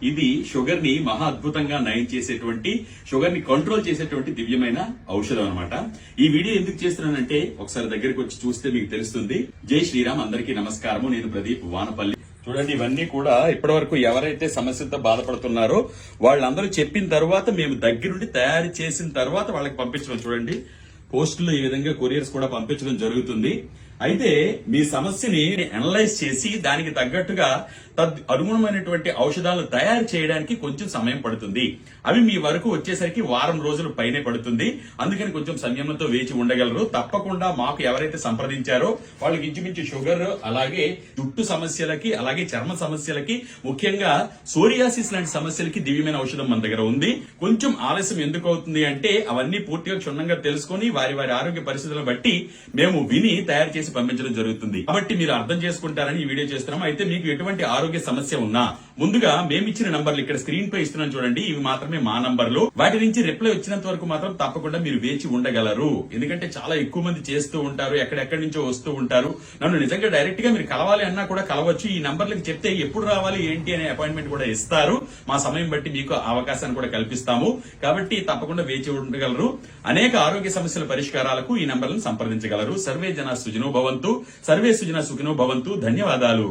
ఇది షుగర్ ని మహా అద్భుతంగా నయం చేసేటువంటి, షుగర్ ని కంట్రోల్ చేసేటువంటి దివ్యమైన ఔషధం అన్నమాట. ఈ వీడియో ఎందుకు చేస్తున్నానంటే ఒకసారి దగ్గరికి వచ్చి చూస్తే మీకు తెలుస్తుంది. జై శ్రీరామ్, అందరికీ నమస్కారము. నేను ప్రదీప్ వానపల్లి. చూడండి, ఇవన్నీ కూడా ఇప్పటి వరకు ఎవరైతే సమస్యతో బాధపడుతున్నారో వాళ్ళందరూ చెప్పిన తర్వాత మేము దగ్గరుండి తయారు చేసిన తర్వాత వాళ్ళకి పంపించడం. చూడండి, పోస్టులు ఈ విధంగా కొరియర్స్ కూడా పంపించడం జరుగుతుంది. అయితే మీ సమస్యని అనలైజ్ చేసి దానికి తగ్గట్టుగా అనుగుణమైనటువంటి ఔషధాలను తయారు చేయడానికి కొంచెం సమయం పడుతుంది. అవి మీ వరకు వచ్చేసరికి వారం రోజులు పైనే పడుతుంది. అందుకని కొంచెం సంయమనంతో వేచి ఉండగలరు. తప్పకుండా మాకు ఎవరైతే సంప్రదించారో వాళ్ళకి ఇంచుమించు షుగర్, అలాగే జుట్టు సమస్యలకి, అలాగే చర్మ సమస్యలకి, ముఖ్యంగా సోరియాసిస్ లాంటి సమస్యలకి దివ్యమైన ఔషధం మన దగ్గర ఉంది. కొంచెం ఆలస్యం ఎందుకు అవుతుంది అంటే అవన్నీ పూర్తిగా క్షుణ్ణంగా తెలుసుకుని వారి వారి ఆరోగ్య పరిస్థితులను బట్టి మేము విని తయారు చేసి పంపించడం జరుగుతుంది. కాబట్టి మీరు అర్థం చేసుకుంటారని ఈ వీడియో చేస్తున్నాం. అయితే మీకు ఎటువంటి ఆరోగ్య సమస్య ఉన్నా ముందుగా మేమిచ్చిన నంబర్లు ఇక్కడ స్క్రీన్ పై ఇస్తున్నాం చూడండి. ఇవి మాత్రమే మా నంబర్లు. వాటి నుంచి రిప్లై వచ్చినంత వరకు మాత్రం తప్పకుండా మీరు వేచి ఉండగలరు. ఎందుకంటే చాలా ఎక్కువ మంది చేస్తూ ఉంటారు, ఎక్కడెక్కడి నుంచో వస్తూ ఉంటారు. నన్ను నిజంగా డైరెక్ట్ గా మీరు కలవాలి అన్నా కూడా కలవచ్చు. ఈ నంబర్లకు చెప్తే ఎప్పుడు రావాలి ఏంటి అనే అపాయింట్మెంట్ కూడా ఇస్తారు. మా సమయం బట్టి మీకు అవకాశాన్ని కూడా కల్పిస్తాము. కాబట్టి తప్పకుండా వేచి ఉండగలరు. అనేక ఆరోగ్య సమస్యల పరిష్కారాలకు ఈ నంబర్లను సంప్రదించగలరు. సర్వే జన సుఖినో భవంతు, సర్వే సుజన సుఖినో భవంతు. ధన్యవాదాలు.